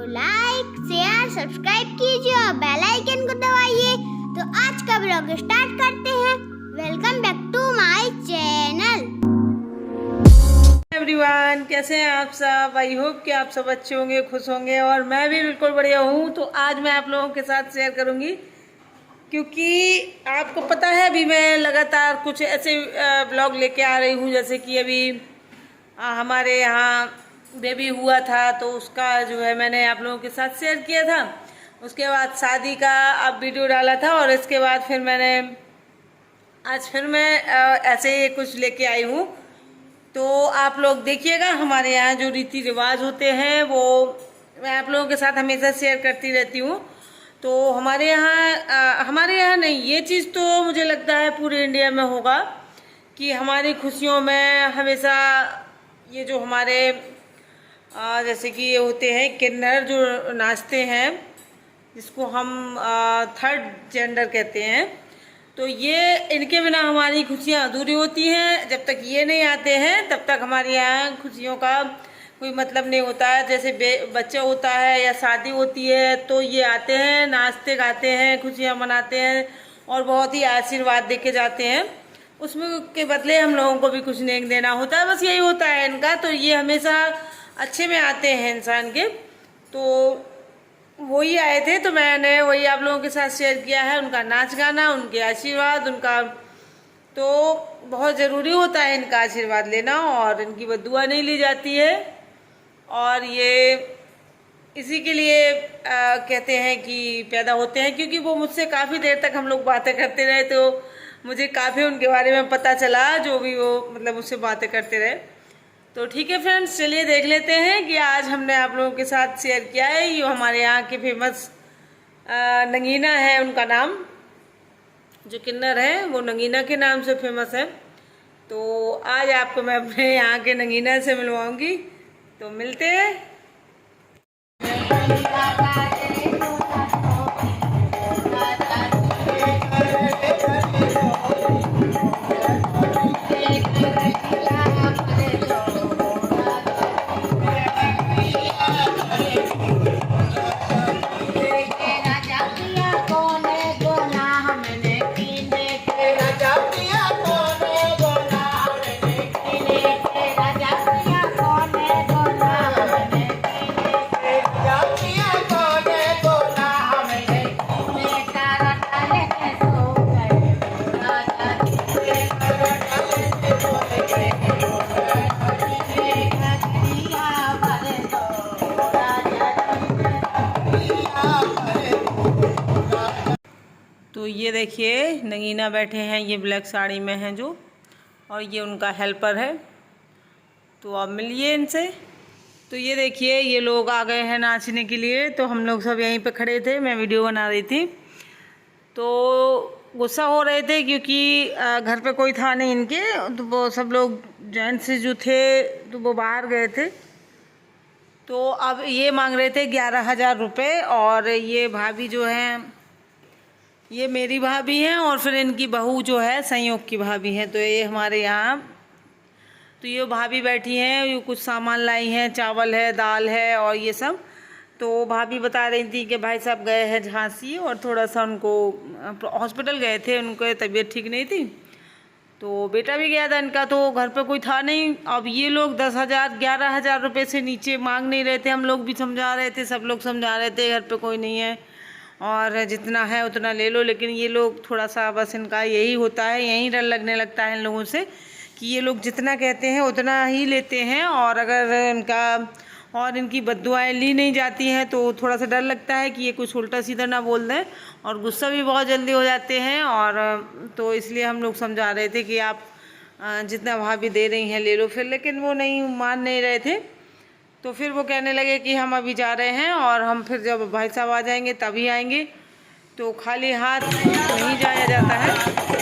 Like share subscribe कीजिए और bell icon को दबाइए। तो आज का ब्लॉग स्टार्ट करते हैं। Welcome back to my channel. Everyone, कैसे हैं आप सब? आई होप कि आप सब अच्छे होंगे, खुश होंगे और मैं भी बिल्कुल बढ़िया हूँ। तो आज मैं आप लोगों के साथ शेयर करूँगी, क्योंकि आपको पता है अभी मैं लगातार कुछ ऐसे ब्लॉग लेके आ रही हूँ, जैसे कि अभी हमारे यहाँ बेबी हुआ था तो उसका जो है मैंने आप लोगों के साथ शेयर किया था। उसके बाद शादी का अब वीडियो डाला था और इसके बाद फिर मैंने आज फिर मैं ऐसे ही कुछ लेके आई हूँ। तो आप लोग देखिएगा, हमारे यहाँ जो रीति रिवाज होते हैं वो मैं आप लोगों के साथ हमेशा शेयर करती रहती हूँ। तो हमारे यहाँ नहीं, ये चीज़ तो मुझे लगता है पूरे इंडिया में होगा कि हमारी खुशियों में हमेशा ये जो हमारे जैसे कि ये होते हैं किन्नर जो नाचते हैं, जिसको हम थर्ड जेंडर कहते हैं, तो ये इनके बिना हमारी खुशियाँ अधूरी होती हैं। जब तक ये नहीं आते हैं तब तक हमारे यहाँ खुशियों का कोई मतलब नहीं होता है। जैसे बच्चा होता है या शादी होती है तो ये आते हैं, नाचते गाते हैं, खुशियाँ मनाते हैं और बहुत ही आशीर्वाद दे के जाते हैं। उसमें के बदले हम लोगों को भी कुछ नहीं देना होता है, बस यही होता है इनका। तो ये हमेशा अच्छे में आते हैं इंसान के, तो वही आए थे तो मैंने वही आप लोगों के साथ शेयर किया है। उनका नाच गाना, उनके आशीर्वाद, उनका तो बहुत ज़रूरी होता है इनका आशीर्वाद लेना, और इनकी बद्दुआ नहीं ली जाती है। और ये इसी के लिए कहते हैं कि पैदा होते हैं, क्योंकि वो मुझसे काफ़ी देर तक हम लोग बातें करते रहे तो मुझे काफ़ी उनके बारे में पता चला, जो भी वो मतलब मुझसे बातें करते रहे। तो ठीक है फ्रेंड्स, चलिए देख लेते हैं कि आज हमने आप लोगों के साथ शेयर किया है। ये हमारे यहाँ के फेमस नगीना है उनका नाम, जो किन्नर है वो नगीना के नाम से फेमस है। तो आज आपको मैं अपने यहाँ के नगीना से मिलवाऊंगी, तो मिलते हैं। तो ये देखिए नगीना बैठे हैं, ये ब्लैक साड़ी में हैं जो, और ये उनका हेल्पर है। तो आप मिलिए इनसे। तो ये देखिए ये लोग आ गए हैं नाचने के लिए, तो हम लोग सब यहीं पे खड़े थे, मैं वीडियो बना रही थी। तो गुस्सा हो रहे थे क्योंकि घर पे कोई था नहीं इनके, तो वो सब लोग जेंट्स जो थे तो वो बाहर गए थे। तो अब ये मांग रहे थे 11,000 रुपये, और ये भाभी जो हैं ये मेरी भाभी हैं, और फिर इनकी बहू जो है संयोग की भाभी हैं। तो ये हमारे यहाँ तो ये भाभी बैठी हैं, ये कुछ सामान लाई हैं, चावल है, दाल है और ये सब। तो भाभी बता रही थी कि भाई साहब गए हैं झांसी और थोड़ा सा उनको हॉस्पिटल गए थे, उनको तबीयत ठीक नहीं थी। तो बेटा भी गया था इनका, तो घर पे कोई था नहीं। अब ये लोग 10,000 11,000 रुपये से नीचे मांग नहीं रहे थे। हम लोग भी समझा रहे थे, सब लोग समझा रहे थे घर पे कोई नहीं है और जितना है उतना ले लो। लेकिन ये लोग थोड़ा सा, बस इनका यही होता है, यही डर लगने लगता है इन लोगों से कि ये लोग जितना कहते हैं उतना ही लेते हैं, और अगर इनकी बद्दुआएं ली नहीं जाती हैं तो थोड़ा सा डर लगता है कि ये कुछ उल्टा सीधा ना बोल दें, और गुस्सा भी बहुत जल्दी हो जाते हैं। और तो इसलिए हम लोग समझा रहे थे कि आप जितना भाभी दे रही हैं ले लो फिर, लेकिन वो नहीं मान नहीं रहे थे। तो फिर वो कहने लगे कि हम अभी जा रहे हैं और हम फिर जब भाई साहब आ जाएंगे तभी आएंगे। तो खाली हाथ नहीं जाया जाता है।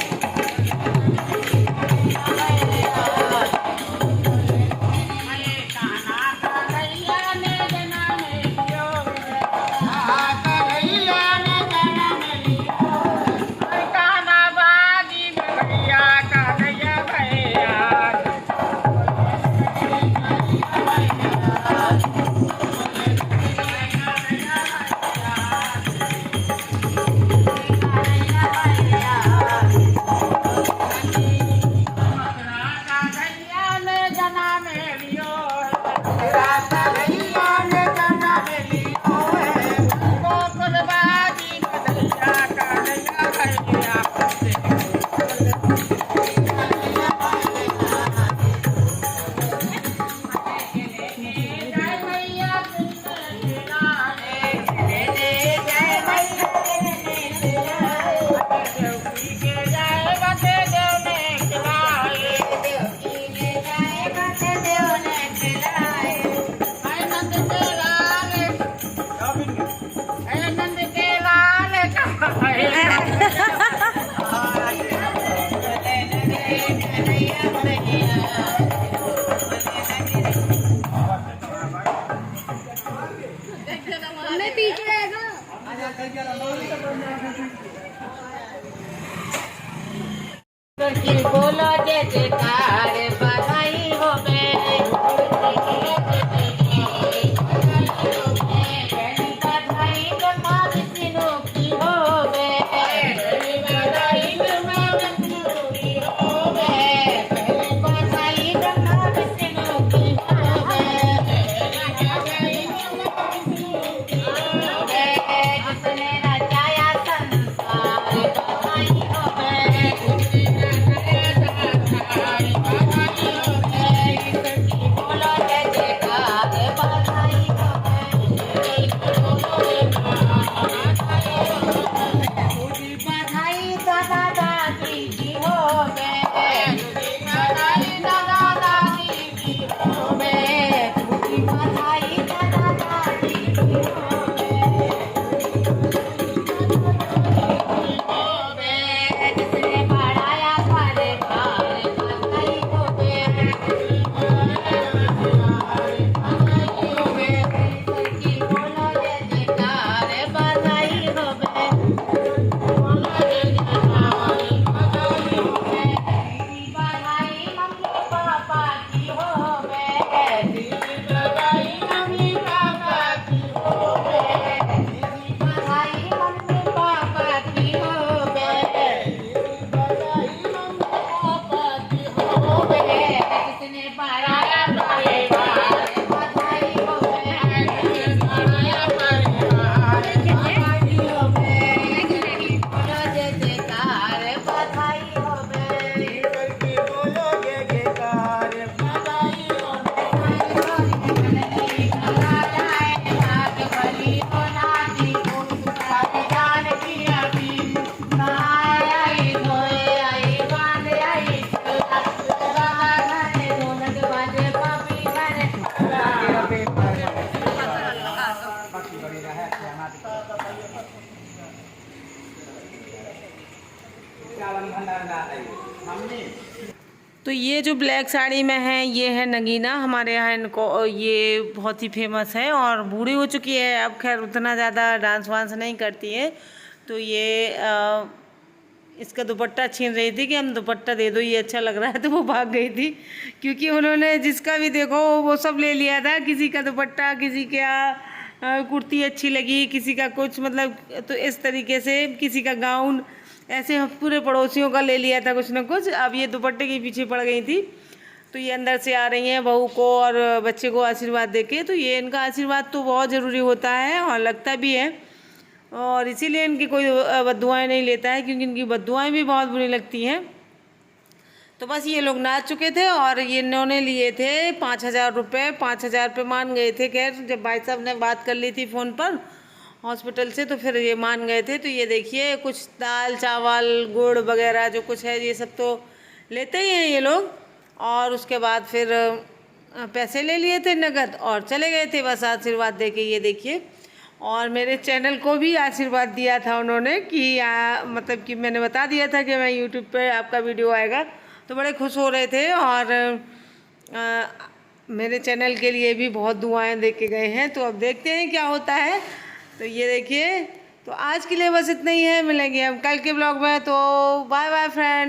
बोलो जय जयकार बधाई हो तो ये जो ब्लैक साड़ी में है ये है नगीना। हमारे यहाँ इनको ये बहुत ही फेमस है और बूढ़ी हो चुकी है, अब खैर उतना ज़्यादा डांस वांस नहीं करती है। तो ये इसका दुपट्टा छीन रही थी कि हम दुपट्टा दे दो, ये अच्छा लग रहा है, तो वो भाग गई थी क्योंकि उन्होंने जिसका भी देखो वो सब ले लिया था। किसी का दुपट्टा, किसी का कुर्ती अच्छी लगी, किसी का कुछ, मतलब तो इस तरीके से किसी का गाउन, ऐसे पूरे पड़ोसियों का ले लिया था कुछ ना कुछ। अब ये दुपट्टे के पीछे पड़ गई थी। तो ये अंदर से आ रही हैं बहू को और बच्चे को आशीर्वाद देके। तो ये इनका आशीर्वाद तो बहुत ज़रूरी होता है और लगता भी है, और इसीलिए इनकी कोई बद्दुआएँ नहीं लेता है क्योंकि इनकी बद्दुआएँ भी बहुत बुरी लगती हैं। तो बस ये लोग नाच चुके थे और ये इन्होंने लिए थे 5,000 रुपये। 5,000 रुपये मान गए थे। खैर जब भाई साहब ने बात कर ली थी फ़ोन पर हॉस्पिटल से तो फिर ये मान गए थे। तो ये देखिए कुछ दाल चावल गुड़ वगैरह जो कुछ है ये सब तो लेते ही हैं ये लोग, और उसके बाद फिर पैसे ले लिए थे नगद और चले गए थे बस आशीर्वाद दे के। ये देखिए, और मेरे चैनल को भी आशीर्वाद दिया था उन्होंने कि मतलब कि मैंने बता दिया था कि मैं यूट्यूब पे आपका वीडियो आएगा, तो बड़े खुश हो रहे थे और मेरे चैनल के लिए भी बहुत दुआएं दे के गए हैं। तो अब देखते हैं क्या होता है। तो ये देखिए, तो आज के लिए बस इतना ही है। मिलेंगे हम कल के ब्लॉग में। तो बाय बाय फ्रेंड।